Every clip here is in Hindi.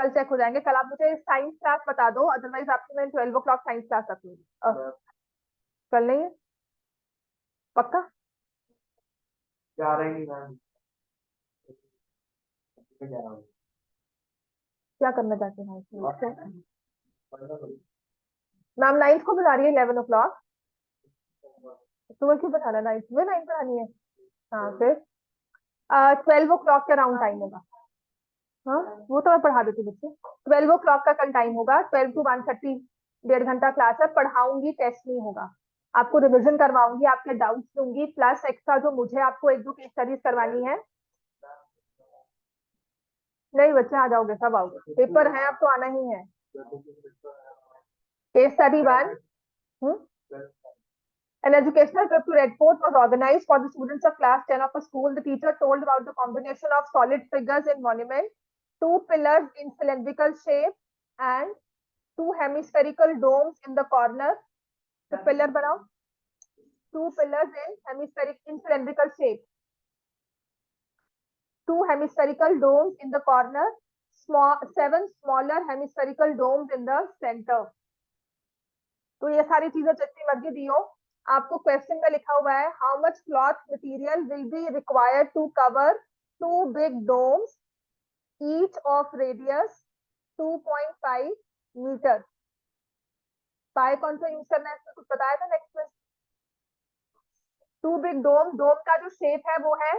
कल चेक हो जाएंगे। कल आप मुझे साइंस क्लास बता दो, अदरवाइज आपकी मैं 12 o'clock साइंस क्लास रखूंगी। कल नहीं है पक्का? जा रही मैम, जा रहा हूँ। क्या करना चाहते हैं? मैम 9th को बुला रही है 11 o'clock। तुम्हें क्यों बताना? 9th में 9th करानी है? हाँ फिर 12 o'clock का राउंड टाइम होगा। हाँ वो तो मैं पढ़ा देती हूँ बच्चे। 12 o'clock का कल टाइम होगा, 12 to 1:30, 1.5 घंटा क्लास है। पढ़ाऊंगी, टेस्ट नहीं होगा। आपको रिविजन करवाऊंगी, आपके डाउट्स दूंगी, प्लस एक्स्ट्रा जो मुझे आपको 1-2 केस स्टडीज करवानी है। नहीं बच्चे आ जाओगे, सब आओगे, पेपर है अब तो आना ही है। Case study 1। An educational trip to Red Fort was organized for the students of class 10 of a school. The teacher told about the combination of solid figures in monument, two pillars in cylindrical shape, and two hemispherical domes in the corner. The pillar banao. Two pillars in cylindrical shape. Two hemispherical domes in the corner. Seven smaller hemispherical domes in the center. तो ये सारी चीजें जितनी मर्जी दी हो, आपको क्वेश्चन में लिखा हुआ है how much cloth material will be required to cover two big domes each of radius 2.5 metre. Pi कौन सा यूज करना है इसमें कुछ बताया था नेक्स्ट में? टू बिग डोम, डोम का जो शेप है वो है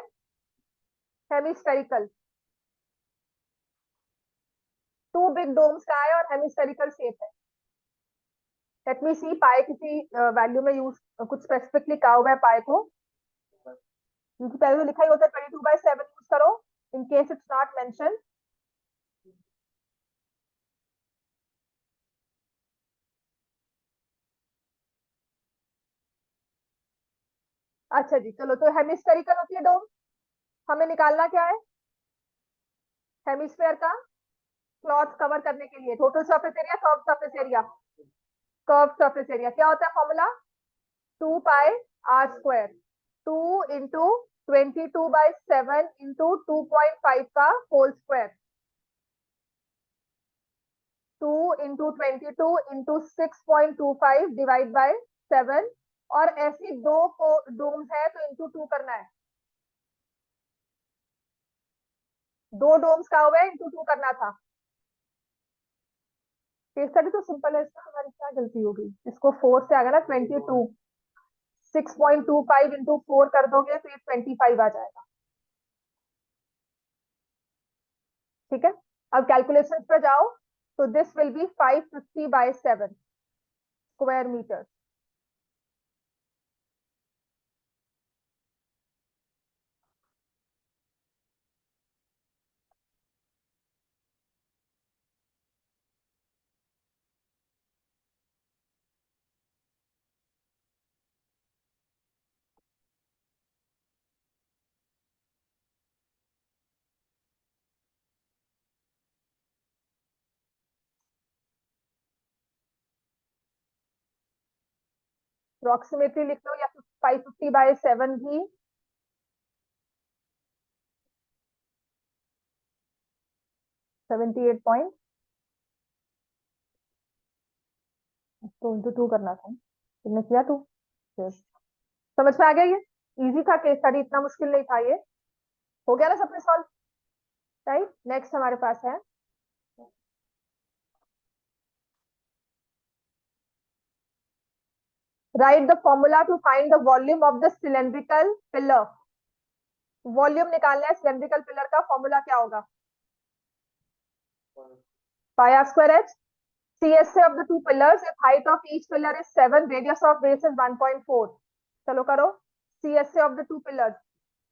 हेमिस्फेरिकल। टू बिग डोम्स का है और हेमिस्फेरिकल शेप है। लेट मी सी पाई किसी वैल्यू में यूज कुछ स्पेसिफिकली कहा हुआ है पाई को, क्योंकि पहले तो लिखा ही होता है 22/7 यूज करो in case it's not mention. अच्छा जी चलो, तो हेमिस्फेरिकल होती है डोम। हमें निकालना क्या है? हेमिस्फेयर का क्लॉथ कवर करने के लिए total surface area, curve surface area. Curve surface area क्या होता है फॉर्मूला? 2πr²। 2 × 22/7 × 2.5 का होल स्क्वायर। 2 × 22 × 6.25 / 7। और ऐसी दो डोम्स है तो इंटू 2 करना है। दो डोम्स का हुआ है, इंटू 2 करना था। केस स्टडी तो सिंपल है, इसमें हमारी क्या गलती हो गई? इसको 4 से आ गया ना 22। 6.25 × 4 कर दोगे तो ये 25 आ जाएगा। ठीक है, अब कैलकुलेशन पे जाओ तो this will be 550/7 square metre. Approximately लिख लो, या 550/7 भी। सेवेंटी एट पॉइंट तो इंटू 2 करना था, तुमने किया तो yes। समझ में आ गया? ये इजी था केस स्टडी, इतना मुश्किल नहीं था ये। हो गया ना सबने सॉल्व? राइट, नेक्स्ट हमारे पास है right the formula to find the volume of the cylindrical pillar. Volume निकालना है सिलेंड्रिकल पिलर का, फॉर्मूला क्या होगा? πr²h। CSA of the two pillars, if height of each pillar is 7, radius of base is 1.4। चलो करो, CSA of the two pillars।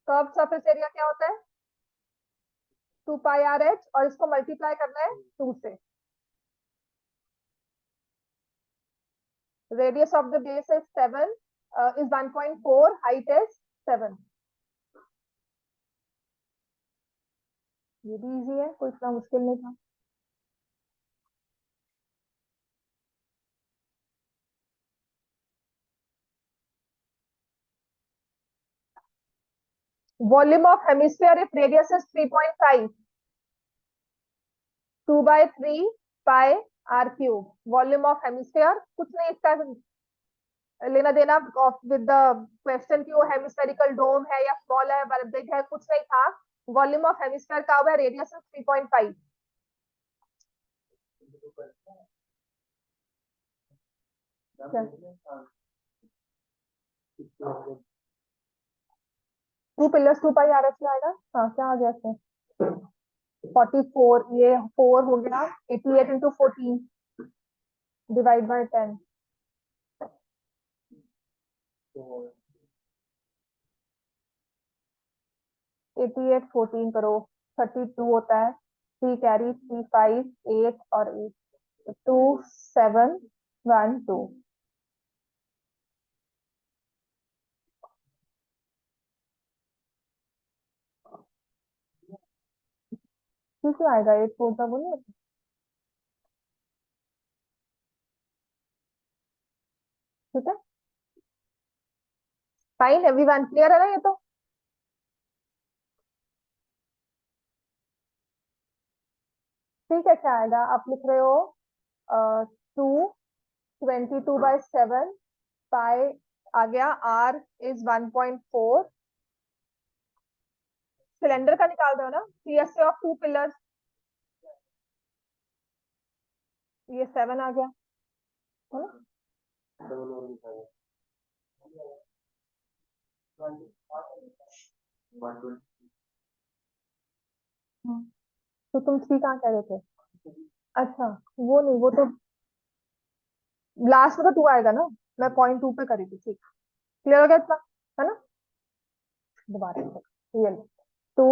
Curve surface area क्या होता है? 2πrh, और इसको मल्टीप्लाई करना है 2 से। Radius of the base is 7, is 1.4, height is 7। ये भी इजी है, कोई इतना मुश्किल नहीं था। Volume of hemisphere if radius is 3.5। 2/3 pi r cube, volume of hemisphere. कुछ नहीं इसका लेना देना विद द क्वेश्चन की वो हेमिस्फेरिकल डोम है या स्मॉल है बिग है, कुछ नहीं था। वॉल्यूम ऑफ हेमिस्फीयर का हुआ है, radius 3.5। Two pillars 2 pi R H आएगा। हाँ क्या आ गया इसमें? 44, ये 4 हो गया। 88 इंटू 14 डिवाइड बाय 10। 88 14 करो, 32 होता है। 3 कैरी, 3 5 8 और 8, 2 7 1 2। क्यों आएगा 8 4 का? वो नहीं होता। ठीक है, फाइन, एवरीवन क्लियर है ना ये तो? ठीक है, क्या आएगा? आप लिख रहे हो 222/7 पाई आ गया। Are is 1.4। सिलेंडर का निकाल दो ना, सीएसए ऑफ 2 पिलर्स, ये 7 आ गया है ना? हम्म, तो तुम 3 कहाँ कह रहे थे? अच्छा, वो नहीं, वो तो लास्ट में तो 2 आएगा ना। मैं 0.2 पे करी थी। ठीक, क्लियर हो गया इतना, है ना? दोबारा ये लो 2।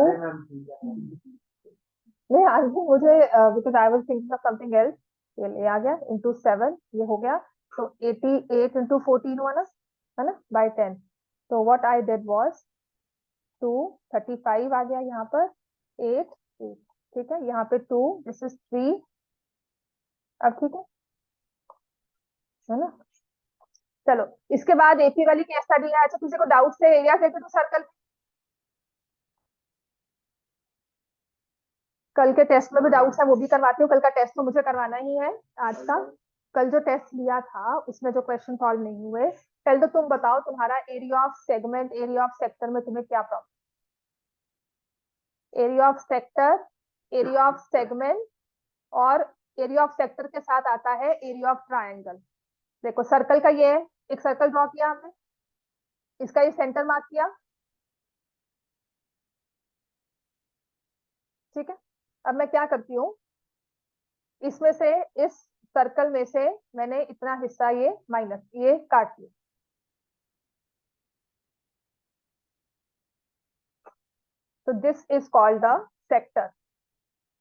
नहीं आंसर मुझे, because I was thinking of something else. ये आ गया इंटू 7, ये हो गया। तो 88 इंटू 14 हुआ ना, है ना, बाय 10। तो व्हाट आई डिड वाज 235 आ गया यहाँ पर। 8 8, ठीक है, यहाँ पे 2, दिस इज 3। अब ठीक है ना? चलो, इसके बाद एपी वाली केस स्टडी है। अच्छा, किसी को डाउट है एरिया से तो सर्कल? कल के टेस्ट में भी डाउट्स है वो भी करवाती हूँ। कल का टेस्ट तो मुझे करवाना ही है आज का। कल जो टेस्ट लिया था उसमें जो क्वेश्चन सॉल्व नहीं हुए, पहले तो तुम बताओ तुम्हारा area of segment, area of sector में तुम्हें क्या problem? Area of sector, area of segment, और एरिया ऑफ सेक्टर के साथ आता है एरिया ऑफ ट्रायंगल। देखो सर्कल का ये है, एक सर्कल ड्रॉ किया हमने, इसका ये सेंटर मार्क किया। ठीक है, अब मैं क्या करती हूँ, इसमें से, इस सर्कल में से मैंने इतना हिस्सा ये माइनस, ये काट लिया। तो this is called the sector.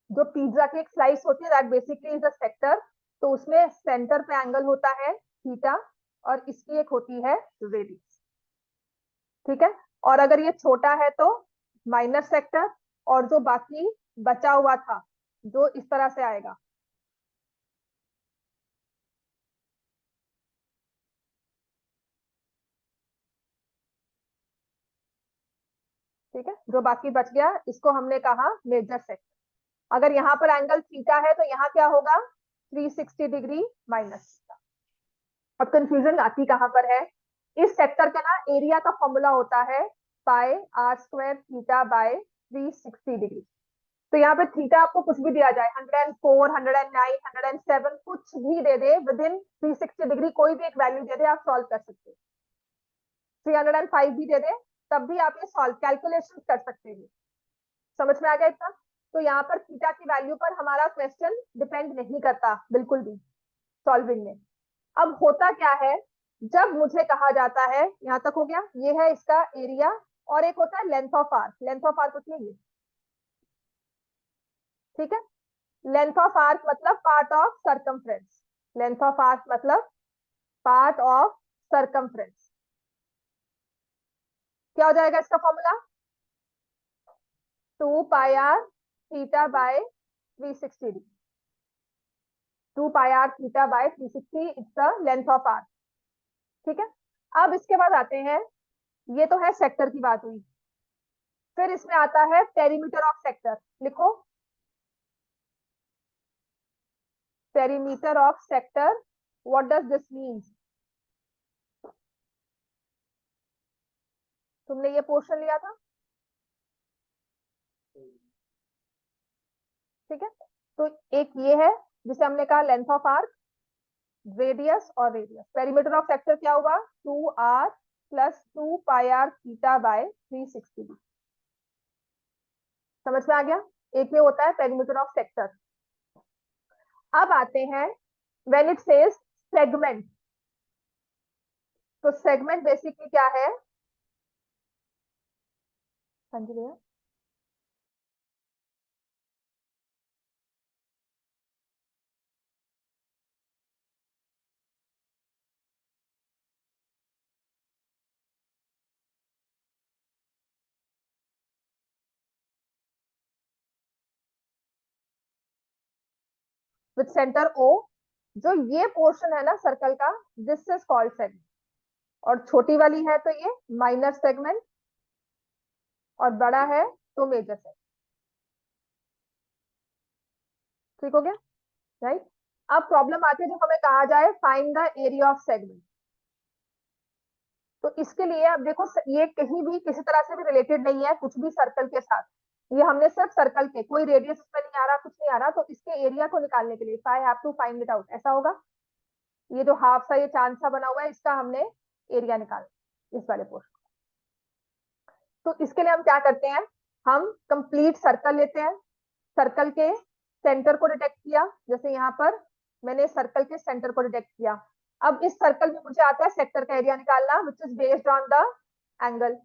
जो पिज्जा की एक स्लाइस होती है, that basically is a sector. तो उसमें सेंटर पे एंगल होता है थीटा, और इसकी एक होती है रेडियस। ठीक है, और अगर ये छोटा है तो माइनस सेक्टर, और जो बाकी बचा हुआ था जो इस तरह से आएगा। ठीक है, जो बाकी बच गया इसको हमने कहा मेजर सेक्टर। अगर यहाँ पर एंगल थीटा है तो यहाँ क्या होगा? 360 डिग्री माइनस। अब कंफ्यूजन आती कहां पर है? इस सेक्टर का ना एरिया का फॉर्मूला होता है pi r square theta by 360 degree. तो यहाँ पे थीटा आपको कुछ भी दिया जाए, 104 109 107, कुछ भी दे दे विद इन 360 डिग्री, कोई भी एक वैल्यू दे दे, आप सॉल्व कर सकते हैं। 305 भी दे दे, तब भी आप ये सॉल्व कैलकुलेशन कर सकते हैं। समझ में आ गया इतना? तो यहाँ पर थीटा की वैल्यू पर हमारा क्वेश्चन डिपेंड नहीं करता बिल्कुल भी सॉल्विंग में। अब होता क्या है, जब मुझे कहा जाता है, यहां तक हो गया, ये है इसका एरिया, और एक होता है length of arc. Length of arc होती है ये, ठीक है। लेंथ ऑफ आर्क मतलब part of circumference. Length of arc मतलब पार्ट ऑफ सरकमफ्रेंस। क्या हो जाएगा इसका formula? 2 pi r theta by 360 degree. 2 pi r theta by 360 it's the length of arc. ठीक है, अब इसके बाद आते हैं, ये तो है सेक्टर की बात हुई। फिर इसमें आता है पेरीमीटर ऑफ सेक्टर। लिखो, perimeter of sector. What does this mean? तुमने ये पोर्शन लिया था, ठीक है। तो एक ये है जिसे हमने कहा लेंथ ऑफ आर्क, रेडियस और रेडियस। पेरीमीटर ऑफ सेक्टर क्या होगा? 2r plus 2πr theta by 360। समझ में आ गया? एक में होता है पेरीमीटर ऑफ सेक्टर। अब आते हैं व्हेन इट सेज सेगमेंट। तो सेगमेंट बेसिकली क्या है? हाँ जी भैया। विद सेंटर O, जो ये पोर्शन है ना सर्कल का, दिस इज कॉल्ड सेगमेंट। और छोटी वाली है तो ये माइनर सेगमेंट, और बड़ा है तो मेजर सेगमेंट। ठीक हो गया, राइट? अब प्रॉब्लम आती है जो हमें कहा जाए find the area of segment. तो इसके लिए अब देखो, ये कहीं भी किसी तरह से भी रिलेटेड नहीं है कुछ भी सर्कल के साथ। ये हमने सिर्फ सर्कल के, कोई रेडियस इसमें नहीं आ रहा, कुछ नहीं आ रहा। तो इसके एरिया को निकालने के लिए I have to find it out, ऐसा होगा। ये जो हाफ सा ये चांद सा बना हुआ है, इसका हमने एरिया निकालना, इस वाले पोर्शन। तो इसके लिए हम क्या करते हैं, हम कंप्लीट सर्कल लेते हैं, सर्कल के सेंटर को डिटेक्ट किया, जैसे यहाँ पर मैंने सर्कल के सेंटर को डिटेक्ट किया। अब इस सर्कल में मुझे आता है सेक्टर का एरिया निकालना, which is based on the angle.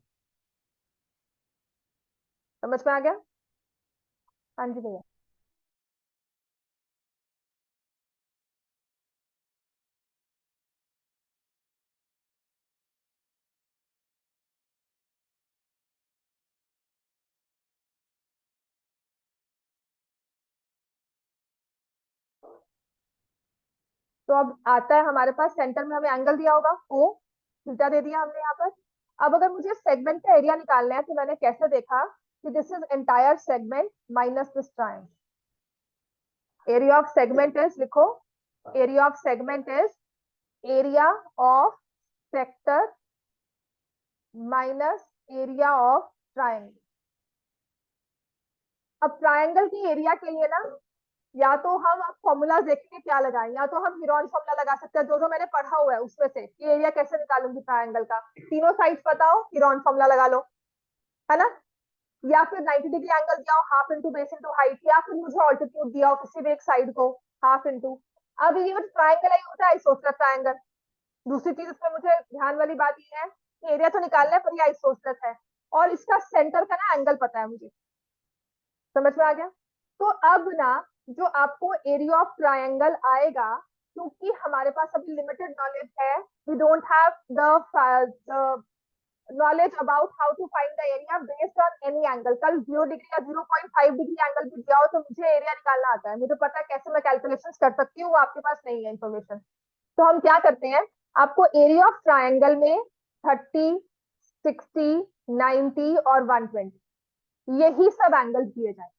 समझ में आ गया? हाँ जी भैया। तो अब आता है हमारे पास, सेंटर में हमें एंगल दिया होगा ओ, थीटा दे दिया हमने यहाँ पर। अब अगर मुझे सेगमेंट का एरिया निकालना है तो मैंने कैसे देखा कि this is entire segment minus this triangle. Area of segment is, लिखो, area of segment is area of sector minus area of triangle. अब ट्रायंगल की एरिया के लिए ना, या तो हम अब फॉर्मूला देखेंगे क्या लगाएं, या तो हम हीरोन फॉर्मूला लगा सकते हैं, जो जो मैंने पढ़ा हुआ है उसमें से। ये एरिया कैसे निकालूंगी ट्रायंगल का? तीनों साइड्स बताओ, हीरोन फॉर्मूला लगा लो, है ना। या फिर 90 डिग्री एंगल दिया हो, half into base into height, या फिर मुझे ऑल्टीट्यूड दिया हो किसी भी एक साइड को, हाफ इंटू। अब ये ट्रायंगल है, होता है आइसोसेलेस ट्रायंगल। दूसरी चीज इसमें मुझे ध्यान वाली बात ये है कि एरिया तो निकालना है पर ये आइसोसेलेस है, और इसका सेंटर का ना एंगल पता है मुझे। समझ में आ गया? तो अब ना जो आपको एरिया ऑफ ट्रायंगल आएगा, क्योंकि हमारे पास अभी लिमिटेड नॉलेज है, we don't have the knowledge about how to find the area based on any angle. कल 0 डिग्री या 0.5 डिग्री एंगल भी दिया हो तो मुझे एरिया निकालना आता है, मुझे पता है कैसे मैं कैलकुलेशन कर सकती हूँ, वो आपके पास नहीं है इन्फॉर्मेशन। तो हम क्या करते हैं, आपको एरिया ऑफ ट्रायंगल में 30, 60, 90 और 120 यही सब एंगल दिए जाए।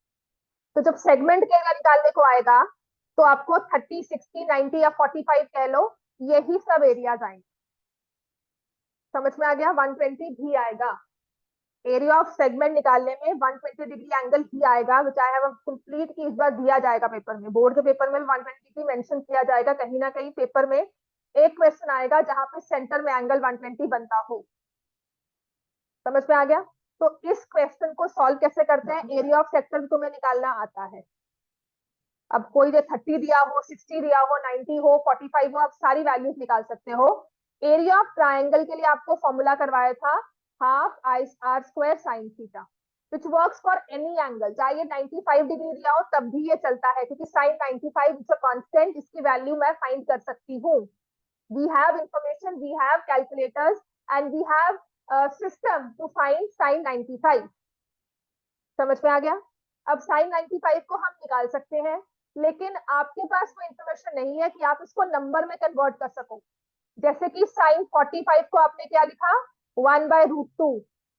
तो जब सेगमेंट के एरिया निकालने को आएगा तो आपको 30, 60, 90 या 45 कह लो, यही सब एरियाज आएंगे। समझ में आ गया? 120 भी आएगा। एरिया ऑफ सेगमेंट निकालने में 120 डिग्री एंगल ही आएगा, विच आई हैव कंप्लीट की इस बार दिया जाएगा पेपर में, बोर्ड के पेपर में 120 डिग्री मेंशन किया जाएगा। कहीं ना कहीं पेपर में एक क्वेश्चन आएगा जहां पे सेंटर में एंगल 120 बनता हो। समझ में आ गया? तो इस क्वेश्चन को सॉल्व कैसे करते हैं, एरिया ऑफ सेक्टर तुम्हें निकालना आता है। अब कोई जो 30 दिया हो, 60 दिया हो, 90 हो, 45 हो, आप सारी वैल्यूज निकाल सकते हो। एरिया ऑफ ट्रायंगल के लिए आपको फॉर्मूला करवाया था half r square sine theta, which works for any angle. चाहे 95 डिग्री दिया हो तब भी ये चलता है, क्योंकि साइन 95 इज अ कांस्टेंट, इसकी वैल्यू मैं फाइंड कर सकती हूँ। We have information, we have calculators and we have system to find sine 95। समझ में आ गया? अब साइन 95 को हम निकाल सकते हैं, लेकिन आपके पास वो इंफॉर्मेशन नहीं है कि आप इसको नंबर में कन्वर्ट कर सको। जैसे कि साइन 45 को आपने क्या लिखा, 1/√2,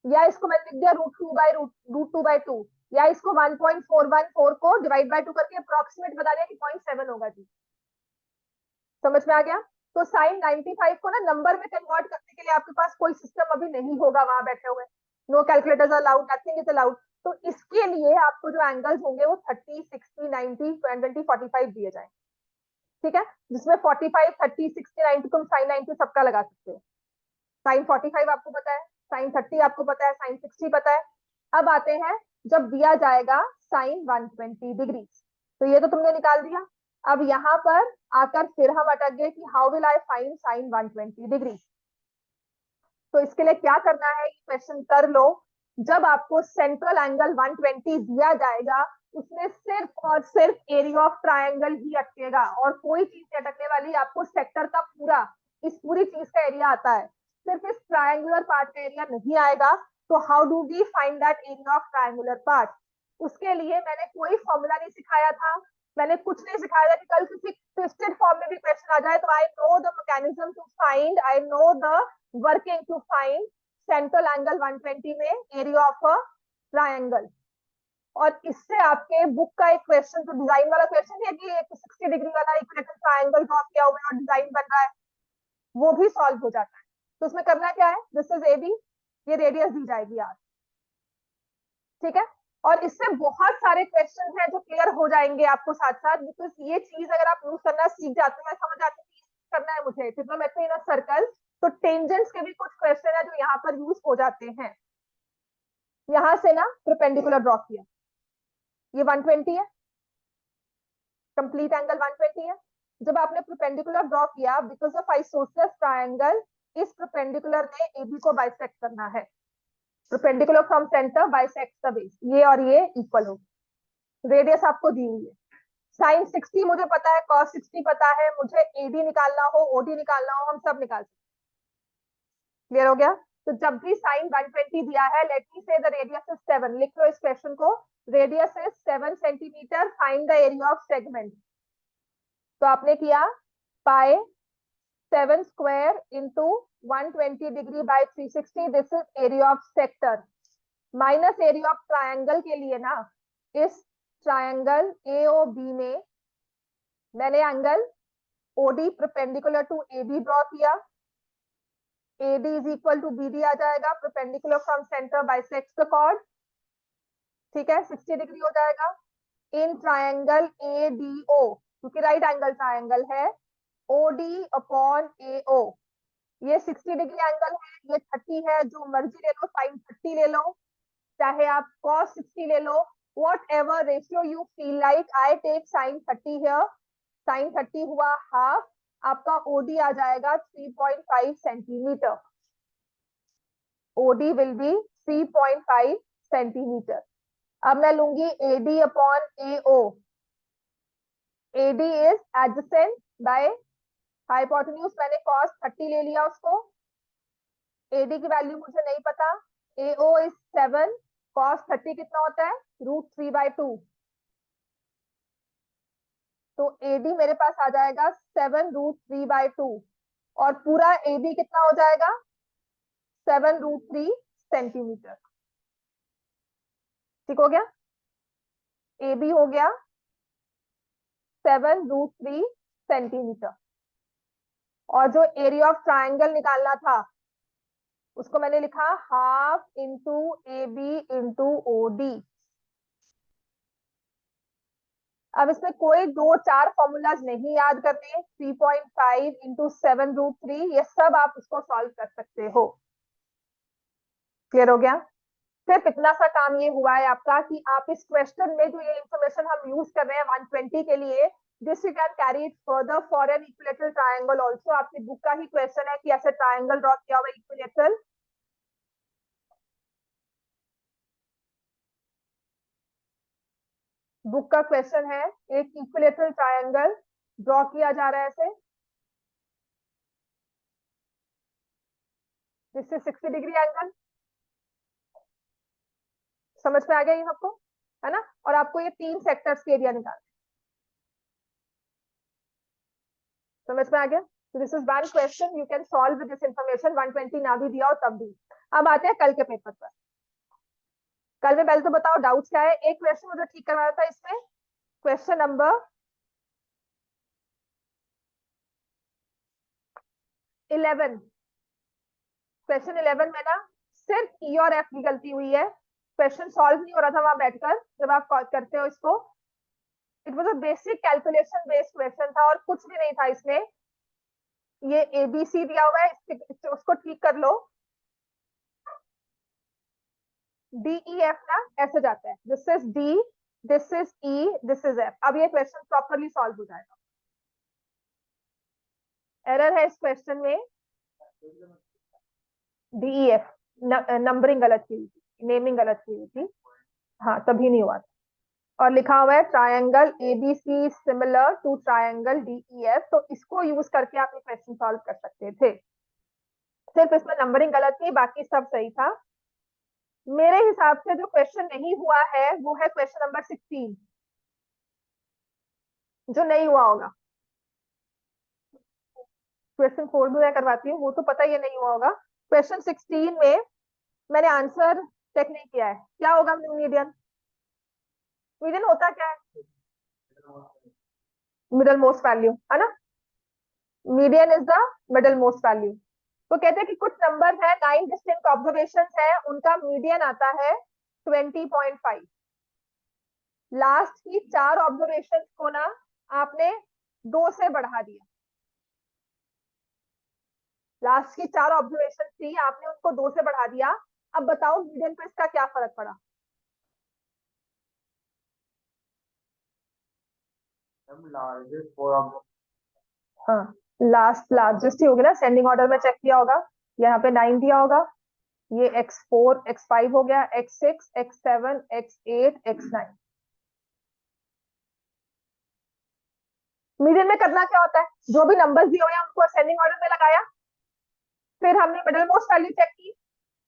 या इसको मैंने लिख दिया √2/2, या इसको 1.414 को डिवाइड बाय 2 करके अप्रोक्सीमेट बता दिया कि 0.7 होगा जी। समझ में आ गया? तो साइन 95 को ना नंबर में कन्वर्ट करने के लिए आपके पास कोई सिस्टम अभी नहीं होगा वहां बैठे हुए, no calculators allowed, nothing is allowed. तो इसके लिए आपको जो एंगल्स होंगे वो 30, 60, 90, 120, 45 दिए जाएंगे, ठीक है, जिसमें 45, 30, 60, 90 तुम साइन 90 सबका लगा सकते हो। साइन 45 आपको पता है, साइन 30 आपको पता है, साइन 60 पता है। अब आते हैं जब दिया जाएगा साइन 120 डिग्री, तो ये तो तुमने निकाल दिया। अब यहाँ पर आकर फिर हम अटक गए कि how will I find sign 120 degree. तो इसके लिए क्या करना है, ये क्वेश्चन कर लो। जब आपको सेंट्रल एंगल 120 दिया जाएगा, उसमें सिर्फ और सिर्फ एरिया ऑफ ट्रायंगल ही अटकेगा और कोई चीज नहीं अटकने वाली। आपको सेक्टर का पूरा, इस पूरी चीज का एरिया आता है, सिर्फ इस ट्रायंगुलर पार्ट का एरिया नहीं आएगा। तो how do we find that area of triangular part? उसके लिए मैंने कोई फॉर्मूला नहीं सिखाया था, मैंने कुछ नहीं सिखाया था कि कल किसी ट्विस्टेड फॉर्म में भी क्वेश्चन आ जाए तो I know the mechanism to find, I know the working to find central angle 120 में एरिया ऑफ अ ट्रायंगल। और इससे आपके बुक का एक क्वेश्चन, तो डिजाइन वाला क्वेश्चन है कि एक 60 डिग्री वाला इक्विलेटरल ट्रायंगल ड्रॉ किया हुआ है और डिजाइन बन रहा है, वो भी सॉल्व हो जाता है। तो उसमें करना क्या है, दिस इज ए बी, ये रेडियस दी जाएगी यार, ठीक है। और इससे बहुत सारे क्वेश्चन हैं जो क्लियर हो जाएंगे आपको साथ साथ, बिकॉज ये चीज अगर आप यूज करना सीख जाते हैं, समझ आते हैं करना है मुझे ट्रिग्नोमेट्री इन अ सर्कल, तो टेंजेंट्स के भी कुछ क्वेश्चन है जो यहाँ पर यूज हो जाते हैं। यहां से ना परपेंडिकुलर ड्रॉ किया, ये 120 है, कंप्लीट एंगल 120 है। जब आपने परपेंडिकुलर ड्रॉ किया, बिकॉज ऑफ आइसोसेलेस ट्रायंगल, इस परपेंडिकुलर ने एबी को बाइसेक्ट करना है। Perpendicular from centre bisects the base, ये और ये इक्वल हो। रेडियस आपको दी हुई है, साइन 60 मुझे पता है, कॉस 60 पता है, मुझे एडी निकालना हो, ओडी निकालना हो, हम सब निकाल सकते। क्लियर हो गया? तो जब भी साइन 120 दिया है, लेट मी से द रेडियस इज 7, लिख लो इस क्वेश्चन को, radius is 7 centimetre, find the area of segment. तो आपने किया pi 7 square into 120 degree by 360, this is area of sector, minus area of triangle के लिए ना, इस ट्रायंगल एओबी में मैंने angle OD perpendicular to AB draw किया, AD is equal to BD आ जाएगा, perpendicular from centre bisects the chord, ठीक है, 60 डिग्री हो जाएगा। इन ट्रायंगल ADO, क्योंकि राइट एंगल ट्रायंगल है, OD अपॉन AO, ये 60 डिग्री एंगल है, ये 30 है, जो मर्जी ले लो, साइन 30 ले लो, चाहे आप cos 60 ले लो, whatever ratio you feel like, I take sin 30 here, sin 30 हुआ हाफ, आपका OD आ जाएगा 3.5 centimetre, OD will be 3.5 centimetre. अब मैं लूंगी AD upon AO, AD is adjacent by hypotenuse, मैंने cos 30 ले लिया उसको, AD की वैल्यू मुझे नहीं पता, AO इज 7, cos 30 कितना होता है, √3/2, तो AD मेरे पास आ जाएगा 7 √3/2, और पूरा AB कितना हो जाएगा, 7 √3 सेंटीमीटर। ठीक हो गया, AB हो गया 7 √3 सेंटीमीटर। और जो एरिया ऑफ ट्राइंगल निकालना था, उसको मैंने लिखा half into AB into OD। अब इसमें कोई 2-4 फॉर्मूलाज नहीं याद करने, 3.5 इंटू 7 √3, ये सब आप उसको सॉल्व कर सकते हो। क्लियर हो गया? सिर्फ इतना सा काम ये हुआ है आपका कि आप इस क्वेश्चन में जो ये इंफॉर्मेशन हम यूज कर रहे हैं 120 के लिए, this you can carry it further for an equilateral triangle also. आपकी बुक का ही क्वेश्चन है कि ऐसे ट्रायंगल ड्रॉ किया हुआ इक्विलेटरल, बुक का क्वेश्चन है, एक इक्विलेटरल ट्रायंगल ड्रॉ किया जा रहा है ऐसे, जिससे 60 डिग्री एंगल, समझ में आ गया ये सबको, है ना? और आपको ये 3 सेक्टर्स के एरिया निकालना, समझ में आ गया? So this is one question you can solve with this information, 120 ना भी दिया हो तब भी। अब आते हैं कल के पेपर पर। कल में पहले तो बताओ डाउट्स क्या है। एक क्वेश्चन मुझे ठीक करवाना था इसमें, क्वेश्चन नंबर 11, क्वेश्चन 11 में ना सिर्फ ई और एफ की गलती हुई है। क्वेश्चन सॉल्व नहीं हो रहा था वहां बैठकर जब आप करते हो इसको। It was a basic calculation based question था और कुछ भी नहीं था इसमें। ये एबीसी दिया हुआ है, उसको ठीक कर लो। डी ई एफ ना ऐसे जाता है, this is D, this is E, this is F. अब ये क्वेश्चन प्रॉपरली सॉल्व हो जाएगा। एरर है इस क्वेश्चन में, डी ई एफ, नंबरिंग गलत की हुई थी, नेमिंग गलत की हुई थी। हाँ तभी नहीं हुआ था। और लिखा हुआ है triangle ABC similar to triangle DEF, तो इसको यूज करके आप ये क्वेश्चन सॉल्व कर सकते थे। सिर्फ इसमें नंबरिंग गलत थी, बाकी सब सही था। मेरे हिसाब से जो क्वेश्चन नहीं हुआ है वो है क्वेश्चन नंबर 16, जो नहीं हुआ होगा। क्वेश्चन 4 भी मैं करवाती हूँ, वो तो पता ही नहीं हुआ होगा। क्वेश्चन 16 में मैंने आंसर चेक नहीं किया है, क्या होगा मीडियन? मीडियन होता क्या है? मिडल मोस्ट वैल्यू, है ना? Median is the middle most value. तो कहते हैं कि कुछ नंबर है, 9 डिस्टिंक्ट ऑब्जर्वेशन है, उनका मीडियन आता है 20.5। लास्ट की 4 ऑब्जर्वेशन को ना आपने 2 से बढ़ा दिया। लास्ट की 4 ऑब्जर्वेशन थी, आपने उनको 2 से बढ़ा दिया। अब बताओ मीडियन पे इसका क्या फर्क पड़ा? हाँ, लास्ट लार्जेस्ट ही होगी ना, सेंडिंग ऑर्डर में चेक किया होगा। यहाँ पे 9 दिया होगा, ये x4 x5 हो गया, x6 x7 x8 x9। Median में करना क्या होता है, जो भी नंबर्स दिए हुए हैं उनको असेंडिंग ऑर्डर में लगाया, फिर हमने मिडल मोस्ट वैल्यू चेक की,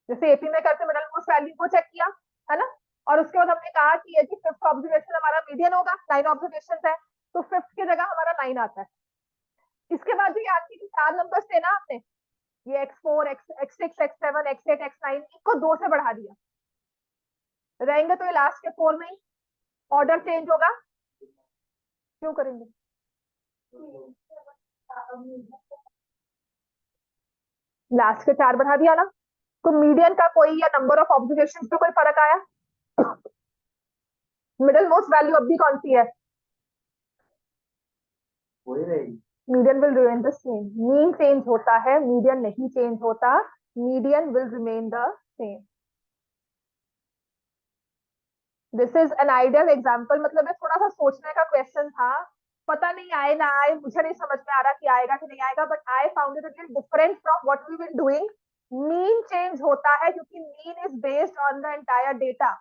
जैसे एपी में करते मिडल मोस्ट वैल्यू को चेक किया, है ना? और उसके बाद हमने कहा कि यदि फिफ्थ ऑब्जर्वेशन हमारा मीडियन होगा, 9 ऑब्जर्वेशन है, तो फिफ्थ की जगह हमारा 9 आता है। इसके बाद जो याद की 4 नंबर्स थे ना आपने, ये x4 x6 x7 x8 x9, इनको 2 से बढ़ा दिया, रहेंगे तो ये लास्ट के 4 में ही। ऑर्डर चेंज होगा, क्यों करेंगे? लास्ट के 4 बढ़ा दिया ना, तो मीडियन का कोई या नंबर ऑफ ऑब्जर्वेशन पे कोई फर्क आया? मिडिल मोस्ट वैल्यू अब भी कौन सी है? वही रहेगी। Median will remain the same. Mean change होता है, मीडियन नहीं चेंज होता। Median will remain the same. This is an ideal example, मतलब ये थोड़ा सा सोचने का क्वेश्चन था। पता नहीं आए ना आए, मुझे नहीं समझ में आ रहा कि आएगा कि नहीं आएगा, but I found it a little different from what we been doing. Mean change होता है क्योंकि mean is based on the entire data.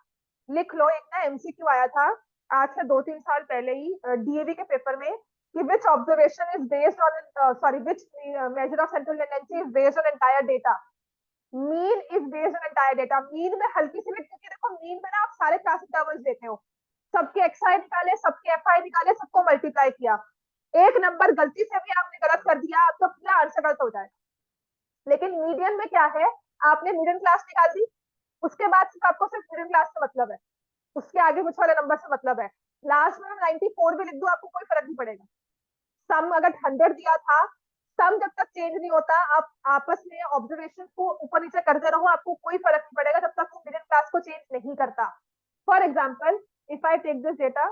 लिख लो, एक ना एमसीक्यू आया था आज से 2-3 साल पहले ही डीएवी के पेपर में, कि which observation is based on, sorry, which measure of central tendency is based on entire data. Mean is based on entire data. Mean में हल्की सी भी, क्योंकि देखो मीन में ना आप सारे क्लास इंटरवल्स देते हो, सबके एक्सआई निकाले, सबके एफआई निकाले, सबको मल्टीप्लाई किया। एक नंबर गलती से भी आपने गलत कर दिया, आपका पूरा आंसर गलत हो जाएगा। लेकिन मीडियन में क्या है, आपने मीडियन क्लास निकाल दी, उसके बाद सिर्फ आपको सिर्फ मीडियन क्लास से मतलब है, उसके आगे कुछ वाले नंबर से मतलब है। लास्ट में 94 भी लिख दो, आपको कोई फर्क नहीं पड़ेगा। सम अगर 100 दिया था, सम जब तक चेंज नहीं होता, आप आपस में ऑब्जर्वेशन को ऊपर नीचे करते रहो, आपको कोई फर्क नहीं पड़ेगा जब तक मिडिल क्लास को चेंज नहीं करता। For example, if I take this data,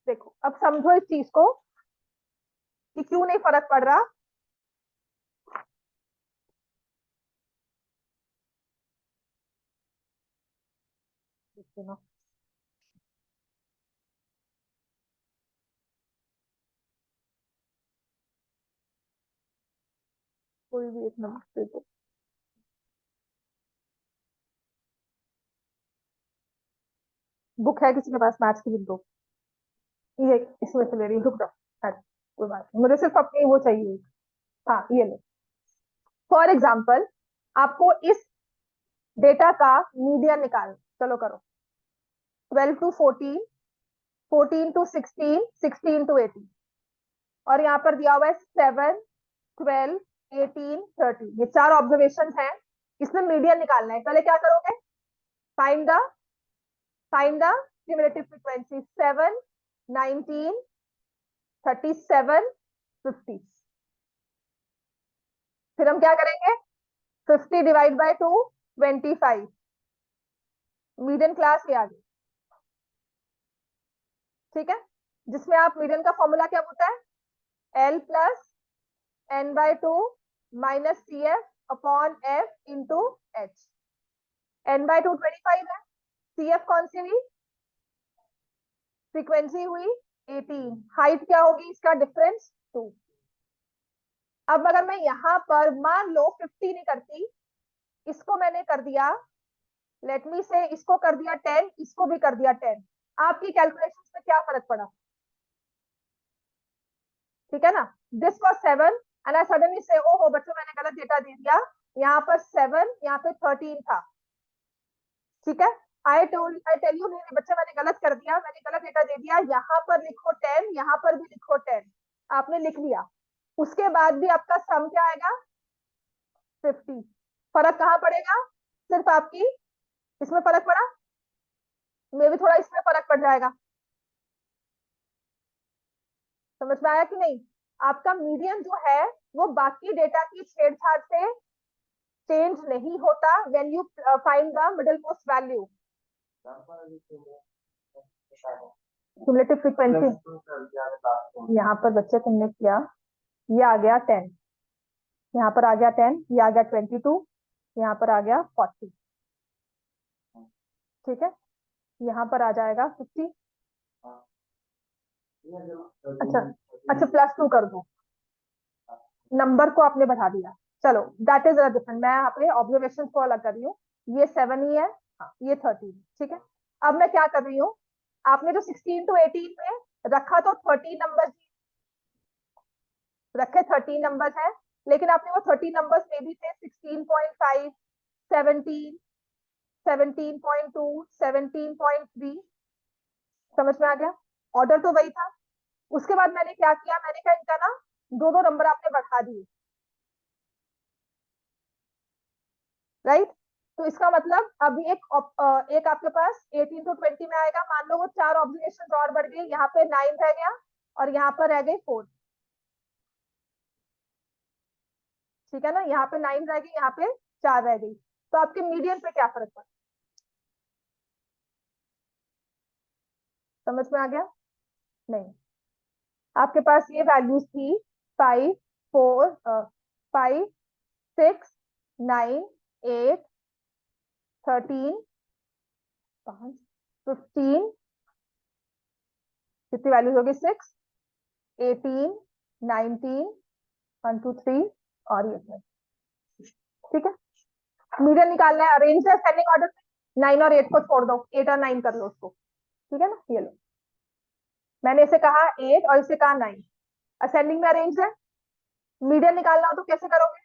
देखो अब समझो इस चीज को कि क्यों नहीं फर्क पड़ रहा। कोई भी एक नंबर दे दो, बुक है किसी के पास मैथ्स की, लिख दो। ये इसमें से ले रही हूँ, रुक जाओ, कोई बात नहीं, मुझे सिर्फ अपनी वो चाहिए। हाँ ये लो। फॉर एग्जाम्पल, आपको इस डेटा का मीडियन निकाल, चलो करो। 12 टू 14, 14 टू 16, 16 टू 18, और यहाँ पर दिया हुआ है 7, 12, 18, 30। ये 4 ऑब्जर्वेशन है, इसमें मीडियन निकालना है। पहले क्या करोगे, फाइंड द क्यूमुलेटिव फ्रीक्वेंसी, 7, 19, 37, 50। फिर हम क्या करेंगे, 50 डिवाइड बाय 2, 25। मीडियन क्लास ये आ गई, ठीक है, जिसमें आप मीडियन का फॉर्मूला क्या होता है, L plus n/2 minus C F upon F into H. n/2 25 है, सी एफ कौन सी हुई, फ्रीक्वेंसी हुई 18, हाइट क्या होगी इसका डिफरेंस 2। अब अगर मैं यहां पर मान लो 50 नहीं करती, इसको मैंने कर दिया, लेट मी से इसको कर दिया 10, इसको भी कर दिया 10, आपकी कैलकुलेशन में क्या फर्क पड़ा, ठीक है ना। This was 7 and I suddenly से ओहो बच्चों मैंने गलत डेटा दे दिया, यहाँ पर 7 यहाँ पे 13 था, ठीक है। आई टेल यू नहीं बच्चा मैंने गलत कर दिया, मैंने गलत डेटा दे दिया, यहाँ पर लिखो 10, यहाँ पर भी लिखो 10, आपने लिख लिया, उसके बाद भी आपका सम क्या आएगा 50। फर्क कहाँ पड़ेगा, सिर्फ आपकी इसमें फर्क पड़ा, मे भी थोड़ा इसमें फर्क पड़ जाएगा, समझ में आया कि नहीं। आपका मीडियन जो है वो बाकी डेटा की छेड़छाड़ से चेंज नहीं होता when you find the middle most value. Cumulative frequency यहाँ पर बच्चे तुमने किया, ये आ गया 10, यहाँ पर आ गया 10, ये आ गया 22, यहाँ पर आ गया 40, ठीक है, यहाँ पर आ जाएगा 50। अच्छा अच्छा +2 कर दो, नंबर को आपने बढ़ा दिया, चलो दैट इज डिफरेंट, मैं यहाँ पे ऑब्जर्वेशन को अलग कर रही हूँ, ये 7 ही है, हाँ ये 13, ठीक है। अब मैं क्या कर रही हूँ, आपने जो 16 to 18 में रखा तो 13 नंबर रखे, 13 नंबर है, लेकिन आपने वो 13 नंबर्स में भी थे 16.5, 17, 17.2, 17.3, समझ में आ गया, ऑर्डर तो वही था। उसके बाद मैंने क्या किया, मैंने कहा इनका ना दो दो नंबर आपने बढ़ा दिए, राइट। तो इसका मतलब अभी एक आपके पास 18 to 20 में आएगा, मान लो वो 4 ऑब्जर्वेशन और बढ़ गई, यहाँ पे 9 रह गया और यहाँ पर रह गई 4, ठीक है ना, यहाँ पे 9 रह गई, यहाँ पे 4 रह गई, तो आपके मीडियन पे क्या फर्क पड़ा, समझ में आ गया, नहीं आपके पास ये वैल्यूज थी 5, 4, 5, 6, 9, 8, 13, 15, कितनी वैल्यूज होगी 6, 18, 19, 1 2 3 और ये 4, ठीक है। मीडियन निकालना है, अरेंज है असेंडिंग ऑर्डर में, 9 और 8 को छोड़ दो, 8 और 9 कर लो उसको, ठीक है ना, ये लो, मैंने इसे कहा 8 और इसे कहा 9, असेंडिंग में अरेंज है। मीडियन निकालना हो तो कैसे करोगे,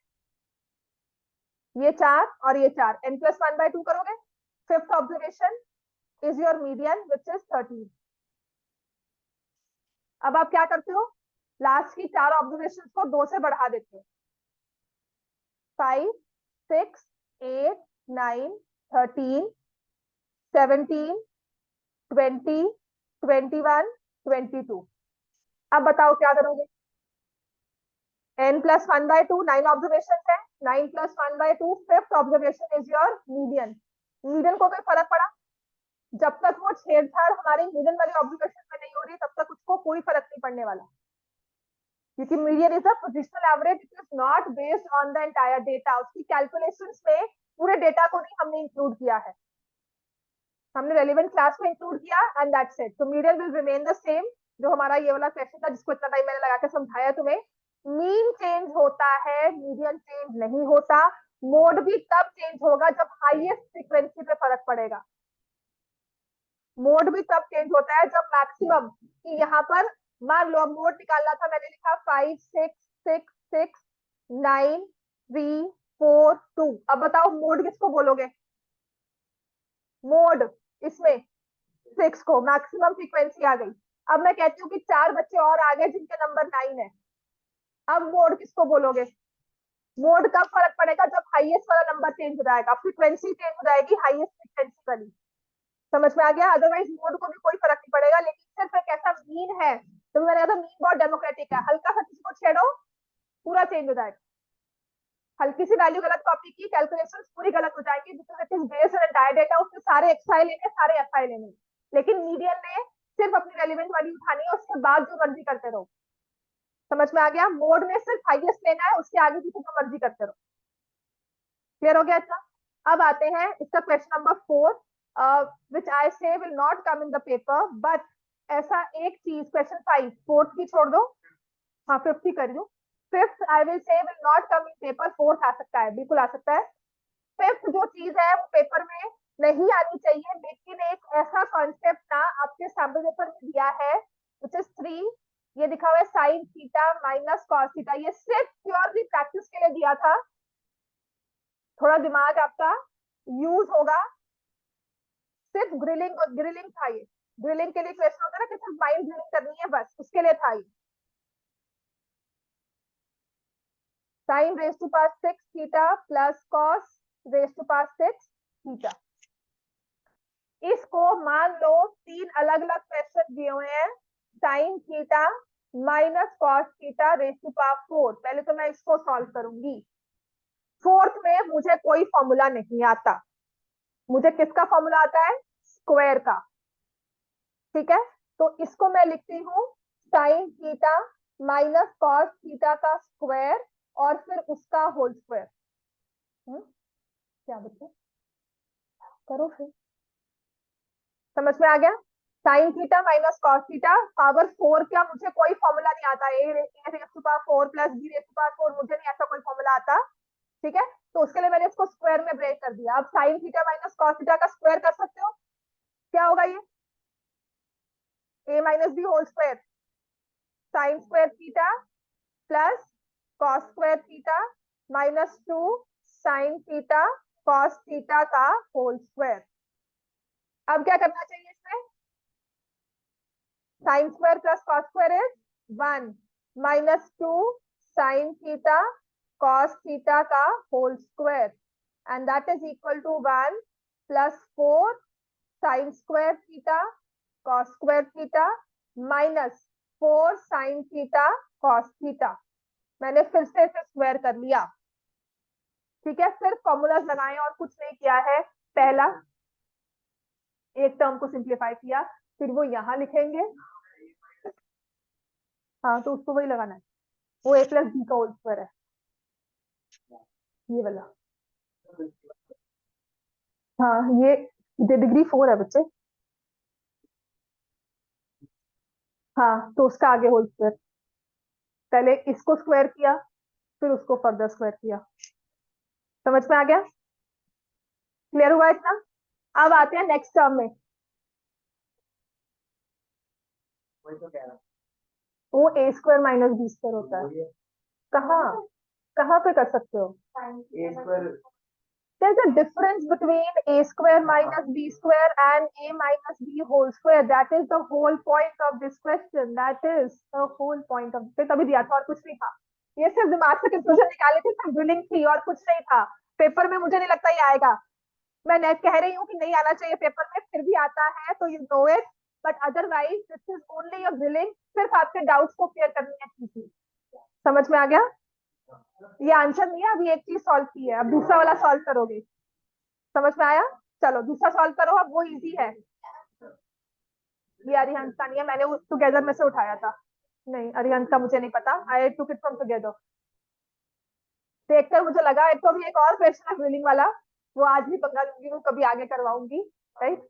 ये 4 और ये 4, n+1/2 करोगे, fifth observation is your median which is 13। अब आप क्या करते हो, लास्ट की 4 ऑब्जर्वेशन को 2 से बढ़ा देते हो, 5, 6, 8, 9, 13, 17, 20, 21, 22। अब बताओ क्या करोगे, n+1/2, 9 ऑब्जर्वेशन है, 9+1/2, fifth observation is your median. Median को कोई फर्क पड़ा, जब तक वो छेड़छाड़ हमारे मीडियन वाले ऑब्जर्वेशन में नहीं हो रही तब तक उसको कोई फर्क नहीं पड़ने वाला, क्योंकि median is a positional average, it is not based on the entire data, उसकी कैलकुलेशंस में पूरे डेटा को नहीं हमने इंक्लूड किया है, हमने रेलेवेंट क्लास में इंक्लूड किया एंड दैट्स इट। तो median will remain the same, जो हमारा ये वाला क्वेश्चन था जिसको इतना टाइम मैंने लगा के समझाया तुम्हें, मीन चेंज होता है, मीडियन चेंज नहीं होता। मोड भी तब चेंज होगा जब हाईएस्ट फ्रीक्वेंसी पे फर्क पड़ेगा, मोड भी तब चेंज होता है जब मैक्सिमम, कि यहाँ पर मान लो मोड निकालना था, मैंने लिखा 5, 6, 6, 6, 9, 3, 4, 2। अब बताओ मोड किसको बोलोगे, मोड इसमें 6 को, मैक्सिमम फ्रीक्वेंसी आ गई। अब मैं कहती हूँ कि 4 बच्चे और आ गए जिनके नंबर 9 है, अब मोड किसको बोलोगे, मोड कब फर्क पड़ेगा, जब हाईएस्ट वाला नंबर चेंज हो जाएगा, फ्रीक्वेंसी चेंज हो जाएगी हाईएस्ट फ्रीक्वेंसी वाली, समझ में आ गया। अदरवाइज मोड को भी कोई फर्क नहीं पड़ेगा, लेकिन सिर्फ एक ऐसा मीन है, तो मैंने कहा था मीन बहुत डेमोक्रेटिक है, हल्का सा किसी को छेड़ो पूरा चेंज हो जाएगा, हल्की सी वैल्यू गलत कॉपी की, कैलकुलेशन पूरी गलत हो जाएगी, because it is based on entire data, उसमें सारे एक्सआई लेने, सारे एफआई लेने, लेकिन मीडियन ने सिर्फ अपनी रेलिवेंट वैल्यू उठानी है, उसके बाद जो मर्जी करते रहो। समझ में आ गया? मोड में सिर्फ हाईएस्ट लेना है, उसके आगे पीछे जो मर्जी करते रहो। क्लियर हो गया इतना? अब आते हैं इसका क्वेश्चन नंबर 4, विच आई से will not come in the paper, but ऐसा एक चीज, क्वेश्चन 5, फोर्थ की छोड़ दो, हाँ फिफ्थ ही कर दो। Fifth I will say will not come in paper, fourth आ सकता है, बिल्कुल आ सकता है। फिफ्थ जो चीज है वो पेपर में नहीं आनी चाहिए, लेकिन एक ऐसा कॉन्सेप्ट ना आपके सैम्पल पेपर में दिया है, विच इज 3, ये दिखा हुआ है sign theta minus cos theta, ये सिर्फ प्योरली प्रैक्टिस के लिए दिया था, थोड़ा दिमाग आपका यूज होगा, सिर्फ ग्रिलिंग ग्रिलिंग था ये, ग्रिलिंग के लिए क्वेश्चन होता है ना कि सिर्फ माइंड ग्रिलिंग करनी है, बस उसके लिए था ये। Sine raise to power 6 theta plus cos raise to power 6 theta. इसको मान लो 3 अलग अलग क्वेश्चन दिए हुए हैं, sine theta minus cos theta raise to power 4, पहले तो मैं इसको सॉल्व करूंगी। फोर्थ में मुझे कोई फॉर्मूला नहीं आता, मुझे किसका फॉर्मूला आता है? स्क्वायर का। ठीक है, तो इसको मैं लिखती हूँ sign theta minus cos theta का स्क्वायर और फिर उसका होल स्क्वायर। क्या बच्चे करो फिर, समझ में आ गया? Sine theta minus cos theta power 4 का मुझे कोई फॉर्मूला नहीं आता, a raise to power 4 plus b raise to power 4, मुझे नहीं ऐसा कोई फॉर्मूला आता। ठीक है, तो उसके लिए मैंने इसको स्क्वायर में ब्रेक कर दिया। अब sine theta minus cos theta का स्क्वायर कर सकते हो, क्या होगा ये? A minus b whole square, sine square theta plus cos square theta minus 2 sine theta cos theta का होल स्क्वायर। अब क्या करना चाहिए इसमें? Sine square plus cos square is 1 minus 2 sine theta cos theta का whole square, and that is equal to 1 plus 4 sine square theta cos square theta minus 4 sign theta cos theta. मैंने फिर से इसे स्क्वायर कर लिया। ठीक है, सिर्फ फॉर्मूलाज लगाए और कुछ नहीं किया है। पहला एक टर्म को सिंप्लीफाई किया, फिर वो यहां लिखेंगे, हाँ तो उसको वही लगाना है, वो ए प्लस बी का होल स्क्वायर है, ये वाला। हाँ ये डिग्री 4 है बच्चे, हाँ तो उसका आगे होल स्क्वायर, पहले इसको स्क्वायर किया फिर उसको फर्दर स्क्वायर किया। समझ में आ गया? क्लियर हुआ इतना? अब आते हैं नेक्स्ट टर्म में, वही तो कह रहा हूँ। वो ए स्क्वायर माइनस बी स्क्वायर होता है। कहाँ कहाँ पे कर सकते हो? ए square There's a difference between a square minus b square and a minus b whole square. That is the whole point of this question. That is the whole point of this. तभी दिया था और कुछ नहीं था, ये सिर्फ दिमाग से कंक्लूजन निकाले थे, सिर्फ ड्रिलिंग थी और कुछ नहीं था। पेपर में मुझे नहीं लगता ये आएगा, मैं नेट कह रही हूँ कि नहीं आना चाहिए पेपर में, फिर भी आता है तो you know it, but otherwise this is only a drilling, सिर्फ आपके डाउट्स को क्लियर करनी है। समझ में आ गया? ये आंसर नहीं है, अभी एक चीज सॉल्व की है, अब दूसरा वाला सॉल्व करोगे। समझ में आया? चलो दूसरा सॉल्व करो, अब वो इजी है। ये अरिहंत का नहीं है, मैंने उस टुगेदर में से उठाया था, नहीं अरिहंत का मुझे नहीं पता, आई टुक इट फ्रॉम टुगेदर। देखकर मुझे लगा एक तो भी एक और क्वेश्चन है ग्रिलिंग वाला, वो आज भी पंगा लूंगी, वो कभी आगे करवाऊंगी। राइट,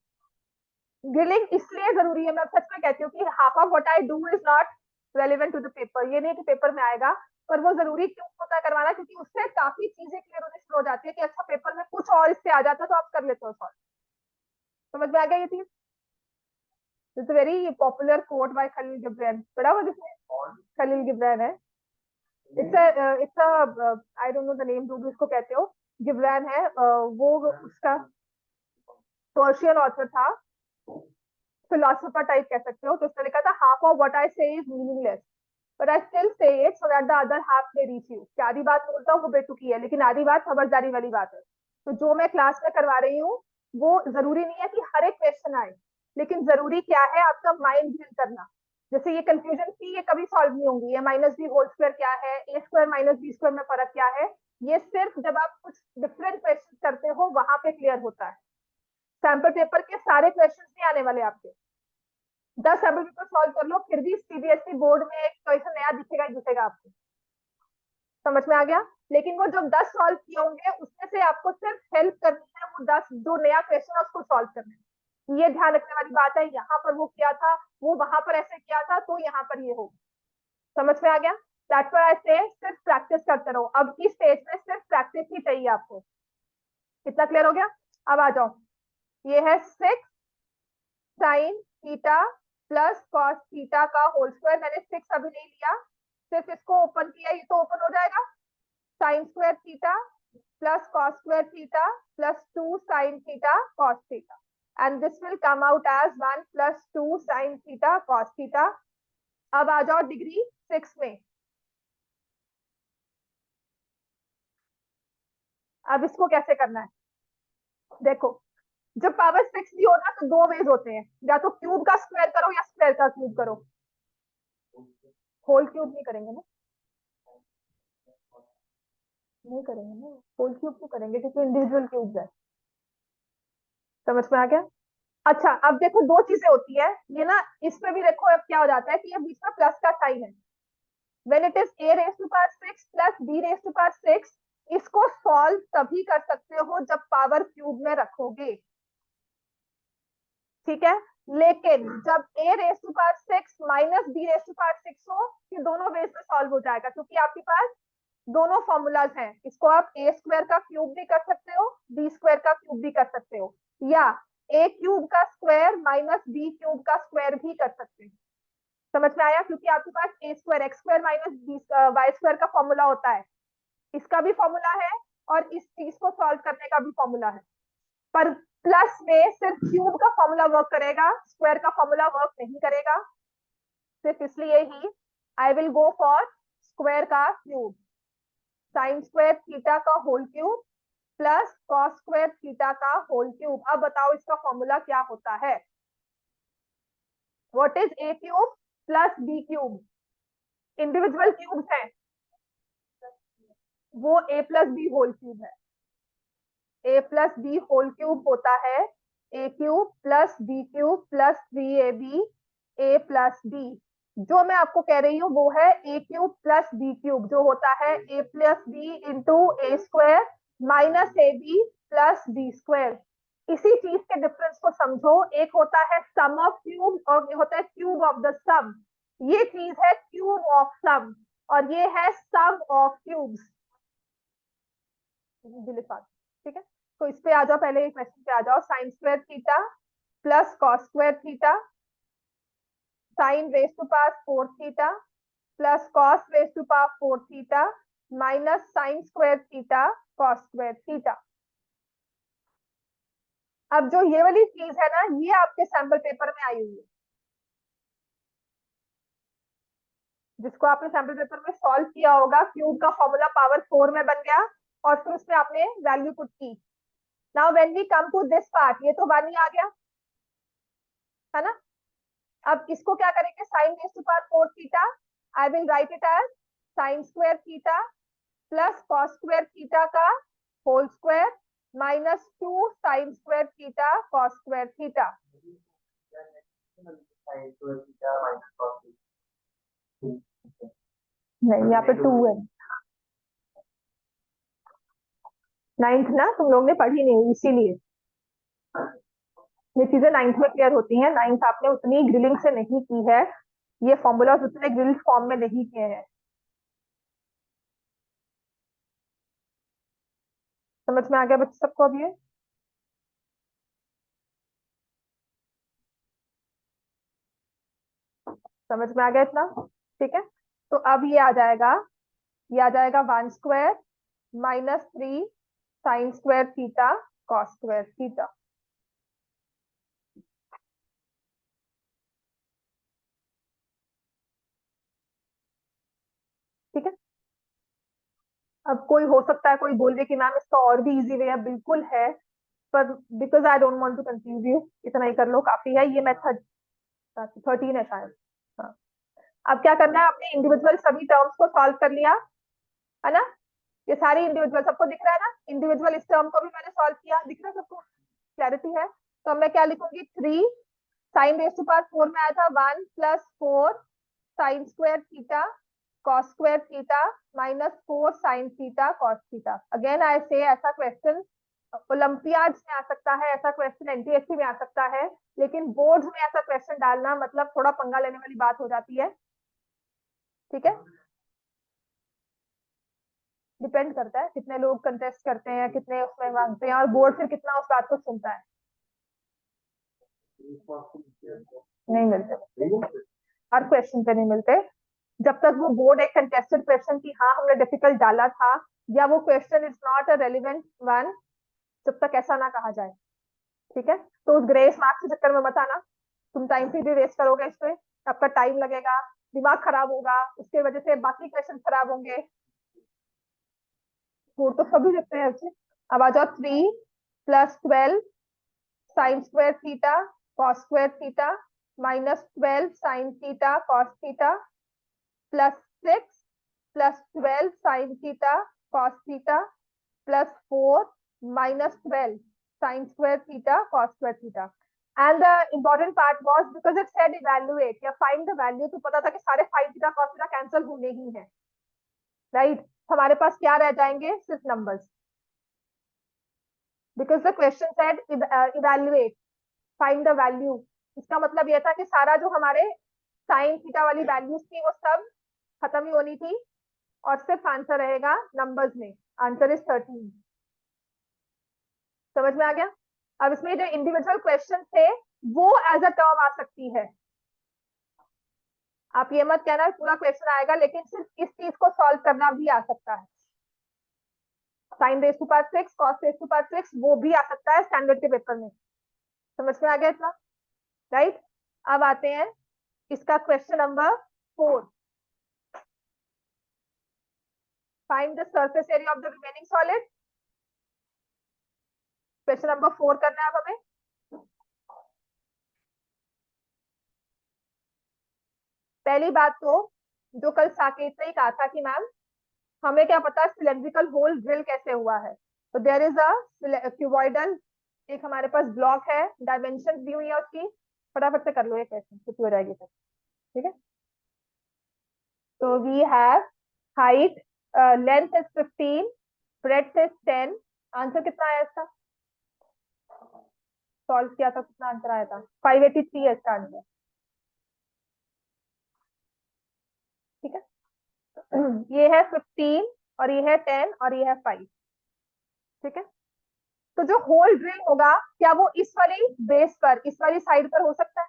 ग्रिलिंग इसलिए जरूरी है, मैं सच में कहती हूँ कि half of what I do is not relevant to the paper, ये नहीं कि पेपर में आएगा, पर वो जरूरी क्यों होता है करवाना, क्योंकि उससे काफी चीजें क्लियर होनी शुरू हो जाती है कि अच्छा पेपर में कुछ और इससे आ जाता तो आप कर लेते हो सॉल्व। समझ में आ गया ये चीज? It's very popular quote by Khalil Gibran, पढ़ा हुआ जिसने? खलील गिब्रान है, it's I don't know the name, जो भी उसको कहते हो, गिब्रान है, वो उसका पर्शियन ऑथर था, फिलोसोफर टाइप कह सकते हो। तो उसने लिखा था हाफ ऑफ व्हाट आई से is meaningless but I still say it so that the other half may reach you. कि आधी बात बोलता हूँ वो बेतुकी है, लेकिन आधी बात खबरदारी वाली बात है। तो जो मैं क्लास में करवा रही हूँ वो जरूरी नहीं है कि हर एक क्वेश्चन आए, लेकिन जरूरी क्या है आपका माइंड ड्रिल करना। जैसे ये कंफ्यूजन थी, ये कभी सॉल्व नहीं होंगी, ये माइनस बी होल स्क्वायर क्या है, ए स्क्वायर माइनस बी स्क्वायर में फर्क क्या है, ये सिर्फ जब आप कुछ डिफरेंट क्वेश्चन करते हो वहां पे क्लियर होता है। सैंपल पेपर के सारे क्वेश्चन नहीं आने वाले आपके। 10 सैंपल पेपर सॉल्व कर लो, फिर भी सीबीएसई बोर्ड में एक क्वेश्चन नया दिखेगा ही दिखेगा आपको। समझ में आ गया? लेकिन वो जो 10 सॉल्व किए होंगे उसमें से आपको सिर्फ हेल्प करनी है, वो 10 जो नया क्वेश्चन है उसको सॉल्व करना है। ये ध्यान रखने वाली बात है, यहाँ पर वो किया था, वो वहां पर ऐसे किया था, तो यहाँ पर ये होगा। समझ में आ गया? दैट्स व्हाई आई से सिर्फ प्रैक्टिस करते रहो। अब की स्टेज में सिर्फ प्रैक्टिस ही चाहिए आपको। कितना क्लियर हो गया? अब आ जाओ, ये है 6 sine theta plus cos theta का होल स्क्वायर। मैंने 6 अभी नहीं लिया, सिर्फ इसको ओपन किया, ये तो ओपन हो जाएगा। Sine square theta plus cos square theta plus 2 sine theta cos theta, and this will come out as 1 plus 2 sine theta cos theta. अब आ जाओ डिग्री 6 में। अब इसको कैसे करना है देखो, जब पावर 6 भी हो ना तो दो वेज होते हैं, या तो क्यूब का स्क्वायर करो या स्क्वायर का क्यूब करो। होल क्यूब नहीं करेंगे ना, नहीं करेंगे ना, होल क्यूब क्यों करेंगे, क्योंकि इंडिविजुअल क्यूब है। समझ में आ गया? अच्छा, अब देखो दो चीजें होती है ये ना, इसमें भी देखो अब क्या हो जाता है कि ये बीच में प्लस का साइन है। When it is a raise to power 6 plus b raise to power 6, इसको सॉल्व तभी कर सकते हो जब पावर क्यूब में रखोगे, ठीक है। लेकिन जब a raise to power 6 minus b raise to power 6 हो, ये दोनों वेज में सॉल्व हो जाएगा, क्योंकि आपके पास दोनों फॉर्मूलाज हैं। इसको आप a स्क्वायर का क्यूब भी कर सकते हो, b स्क्वायर का क्यूब भी कर सकते हो, या a क्यूब का स्क्वायर माइनस b क्यूब का स्क्वायर भी कर सकते हैं। समझ में आया? क्योंकि आपके पास a square x square minus b y square का फॉर्मूला होता है, इसका भी फॉर्मूला है और इस चीज को सॉल्व करने का भी फॉर्मूला है। पर प्लस में सिर्फ क्यूब का फॉर्मूला वर्क करेगा, स्क्वायर का फॉर्मूला वर्क नहीं करेगा। सिर्फ इसलिए ही I will go for square का क्यूब। साइन स्क्वायर थीटा का whole cube plus cos square theta का होल क्यूब। अब बताओ इसका फॉर्मूला क्या होता है? What is a cube plus b cube? Individual cubes हैं, वो a plus b whole cube है। A plus b whole cube होता है a cube plus b cube plus 3ab a plus b. जो मैं आपको कह रही हूँ वो है a cube plus b cube, जो होता है a plus b into a square minus a b plus b square. इसी चीज के डिफरेंस को समझो, एक होता है सम ऑफ क्यूब और ये होता है क्यूब ऑफ द सम। ये चीज है क्यूब ऑफ सम और ये है सम ऑफ क्यूब्स। ठीक है, तो इस पे आ जाओ, पहले एक क्वेश्चन पे आ जाओ। Sine square theta plus cos square theta sine raise to power 4 theta plus cos raise to power 4 theta minus sine square theta cos square theta. अब जो ये वाली चीज है ना, ये आपके सैंपल पेपर में आई हुई है, जिसको आपने सैंपल पेपर में सॉल्व किया होगा। क्यूब का फॉर्मूला पावर 4 में बन गया और फिर उसमें आपने वैल्यू पुट की। Now when we come to this part, ये तो 1 ही आ गया है ना। अब इसको क्या करेंगे, sine raise to power 4 theta, I will write it as sine square theta plus cos square theta का whole square minus 2 sine square theta cos square theta. नहीं, यहाँ पे 2 है, 9th ना तुम लोग ने पढ़ी नहीं, इसीलिए ये चीजें 9th में क्लियर होती हैं। 9th आपने उतनी ग्रिलिंग से नहीं की है, ये फॉर्मूलाज उतने ग्रिल फॉर्म में नहीं किए हैं। समझ में आ गया बच्चे सबको? अब ये समझ में आ गया इतना? ठीक है, तो अब ये आ जाएगा, ये आ जाएगा 1 square minus 3 sign square theta cos square theta. ठीक है, अब कोई हो सकता है कोई बोल दे कि मैम इसका और भी इजी वे है, बिल्कुल है, पर because I don't want to confuse you, इतना ही कर लो काफी है। ये मेथड 13 है शायद। हाँ, अब क्या करना है, आपने इंडिविजुअल सभी टर्म्स को सॉल्व कर लिया है ना। ये सारी इंडिविजुअल, सबको दिख रहा है ना, इंडिविजुअल इस टर्म को भी मैंने सॉल्व किया, दिख रहा है सबको, क्लैरिटी है। तो अब मैं क्या लिखूंगी, 3 साइन रेस टू पावर 4 में आया था 1 + 4 sine square theta cos square theta -4 sign theta cos theta. Again I से ऐसा क्वेश्चन ओलंपियाड्स में आ सकता है, ऐसा क्वेश्चन एनटीएससी में आ सकता है, लेकिन बोर्ड्स में ऐसा क्वेश्चन डालना मतलब थोड़ा पंगा लेने वाली बात हो जाती है। ठीक है, डिपेंड करता है कितने लोग कंटेस्ट करते हैं, कितने उसमें मांगते हैं, और बोर्ड फिर कितना उस बात को सुनता है। नहीं मिलते, हर क्वेश्चन पे नहीं मिलते। जब तक वो बोर्ड एक कंटेस्टेड क्वेश्चन की हाँ हमने डिफिकल्ट डाला था, या वो question is not a relevant one, जब तक ऐसा ना कहा जाए। ठीक है, तो उस ग्रेस मार्क्स के चक्कर में मत आना, तुम टाइम फिर भी वेस्ट करोगे इस पे, आपका टाइम लगेगा, दिमाग खराब होगा, उसके वजह से बाकी क्वेश्चन खराब होंगे। वो तो सभी लिखते हैं ऐसे। अब आ जाओ, 3 + 12 sign square theta cos square theta -12 sign theta cos theta +6 + 12 sign theta cos theta +4 -12 sin square theta cos square theta. And the important part was because it said evaluate या find the value, तो पता था कि सारे sin theta cos theta cancel होने ही हैं, राइट। हमारे पास क्या रह जाएंगे, सिर्फ numbers, because the question said evaluate find the value। इसका मतलब यह था कि सारा जो हमारे sin theta वाली वैल्यूज थी वो सब खत्म ही होनी थी, और सिर्फ आंसर रहेगा नंबर्स में, आंसर इज 13। समझ में आ गया। अब इसमें जो इंडिविजुअल क्वेश्चन थे वो एज अ टर्म आ सकती है, आप ये मत कहना पूरा क्वेश्चन आएगा, लेकिन सिर्फ इस चीज को सॉल्व करना भी आ सकता है। Sine raise to power 6 cos raise to power 6 वो भी आ सकता है स्टैंडर्ड के पेपर में। समझ में आ गया इतना, राइट। अब आते हैं इसका question number 4, find the surface area of the remaining solid. Question number 4 करना है अब हमें। पहली बात तो जो कल साकेत ने कहा था कि मैम हमें क्या पता सिलेंड्रिकल होल ड्रिल कैसे हुआ है, तो देयर इज अ क्यूबॉइडल, एक हमारे पास ब्लॉक है, डायमेंशन दी हुई है उसकी, फटाफट से कर लो ये क्वेश्चन, छुट्टी हो जाएगी तब। ठीक है, तो we have height, length is 15, breadth is 10। Answer कितना आया इसका, सॉल्व किया था कितना आंसर आया था, 583 है इसका आंसर। ठीक है, ये है 15 और ये है 10 और ये है 5। ठीक है, तो जो होल ड्रिल होगा क्या वो इस वाली बेस पर, इस वाली साइड पर हो सकता है,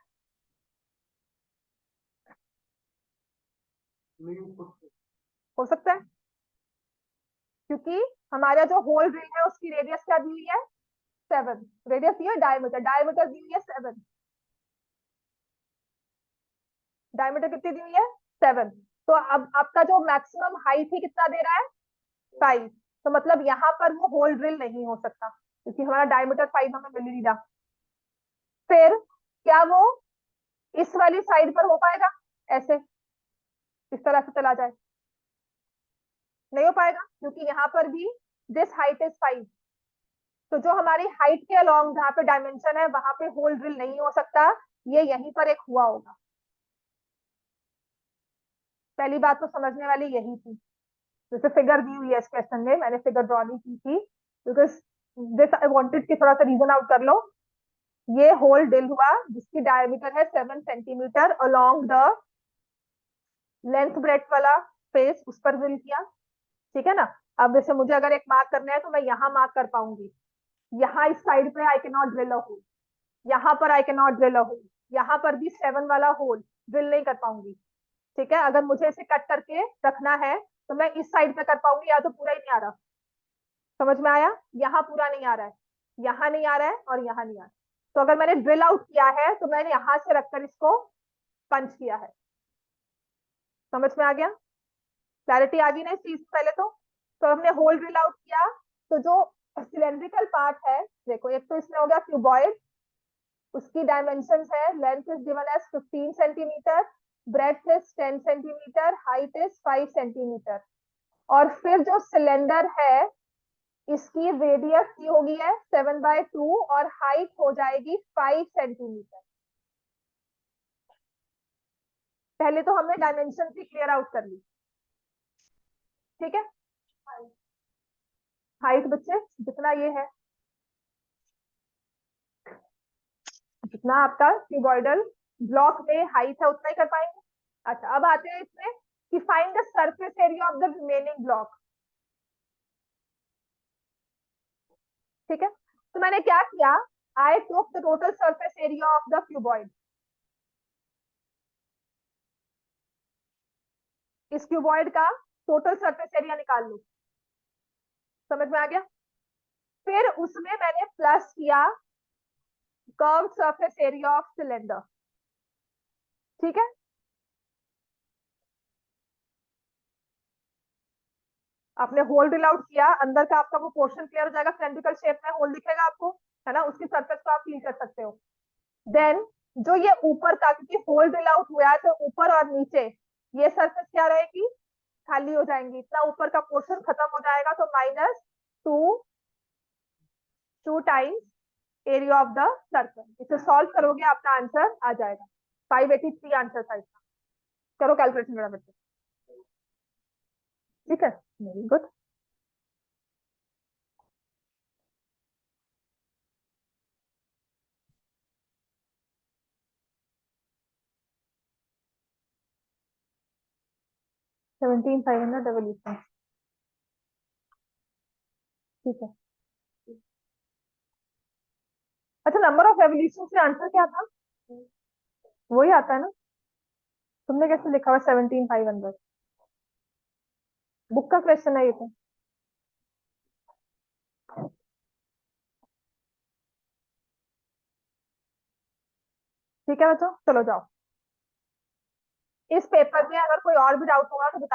हो सकता है, क्योंकि हमारा जो होल ड्रिल है उसकी रेडियस क्या दी हुई है, 7। रेडियस दी है, डायमीटर, डायमीटर दी हुई है 7, डायमीटर कितनी दी हुई है 7। तो अब आपका जो मैक्सिमम हाइट ही कितना दे रहा है, 5। तो मतलब यहाँ पर वो होल ड्रिल नहीं हो सकता, क्योंकि हमारा डायमीटर 5 हमें मिल नहीं रहा। फिर क्या वो इस वाली साइड पर हो पाएगा, ऐसे इस तरह से चला जाए, नहीं हो पाएगा, क्योंकि यहाँ पर भी दिस हाइट इज 5। तो जो हमारी हाइट के अलोंग जहाँ पे डायमेंशन है वहां पे होल ड्रिल नहीं हो सकता, ये यहीं पर एक हुआ होगा। पहली बात तो समझने वाली यही थी, जैसे फिगर दी हुई है इस क्वेश्चन में, मैंने फिगर ड्रॉ नहीं की थी बिकॉज दिस आई वांटेड कि थोड़ा सा रीजन आउट कर लो। ये होल ड्रिल हुआ जिसकी डायमीटर है 7 centimetre along the length breadth वाला फेस, उस पर ड्रिल किया। ठीक है ना। अब जैसे मुझे अगर एक मार्क करना है तो मैं यहाँ मार्क कर पाऊंगी, यहाँ इस साइड पे I can not drill a hole, यहाँ पर I can not drill a hole, यहाँ पर भी 7 वाला होल ड्रिल नहीं कर पाऊंगी। ठीक है, अगर मुझे इसे कट करके रखना है तो मैं इस साइड पे कर पाऊंगी, या तो पूरा ही नहीं आ रहा, समझ में आया, यहाँ पूरा नहीं आ रहा है, यहाँ नहीं आ रहा है और यहाँ नहीं आ रहा है। तो अगर मैंने ड्रिल आउट किया है तो मैंने यहाँ से रखकर इसको पंच किया है। समझ में आ गया, क्लैरिटी आ गई ना इस चीज पहले तो हमने होल ड्रिल आउट किया। तो जो सिलेंड्रिकल पार्ट है, देखो एक तो इसमें हो गया क्यूबॉइड, उसकी डायमेंशन है, length is given as 15 centimetre, breadth is 10 centimetre, height is 5 centimetre. और फिर जो सिलेंडर है इसकी रेडियस की होगी है 7/2 और हाइट हो जाएगी 5 सेंटीमीटर। पहले तो हमने डायमेंशन भी क्लियर आउट कर ली, ठीक है। हाइट बच्चे जितना ये है, जितना आपका क्यूबॉइडल ब्लॉक में हाइट है उतना ही कर पाएंगे। अच्छा, अब आते हैं इसमें कि find the surface area of the remaining block. ठीक है, तो मैंने क्या किया, I took the total surface area of the cuboid. इस क्यूबॉइड का टोटल सरफेस एरिया निकाल लो। समझ में आ गया? फिर उसमें मैंने प्लस किया curve surface area of cylinder. ठीक है, आपने होल ड्रिल आउट किया, अंदर का आपका वो पोर्शन क्लियर हो जाएगा, सिलेंड्रिकल शेप में होल दिखेगा आपको, है ना, उसकी सरफेस को आप फील कर सकते हो। देन जो ये ऊपर का, क्योंकि होल ड्रिल आउट हुआ है तो ऊपर और नीचे ये सरफेस क्या रहेगी, खाली हो जाएंगी, इतना ऊपर का पोर्शन खत्म हो जाएगा, तो -2 two times area of the circle. इसे सॉल्व करोगे आपका आंसर आ जाएगा 583 आंसर था इसका। करो कैलकुलेशन मेरा बच्चे, ठीक है, वेरी गुड। सेवनटीन 500 रेवोल्यूशन, ठीक है। अच्छा, नंबर ऑफ रेवोल्यूशन से आंसर क्या था, वही आता है ना? तुमने कैसे लिखा हुआ 17,500? बुक का क्वेश्चन है ये तो। ठीक है बच्चों, चलो जाओ। इस पेपर में अगर कोई और भी डाउट होगा तो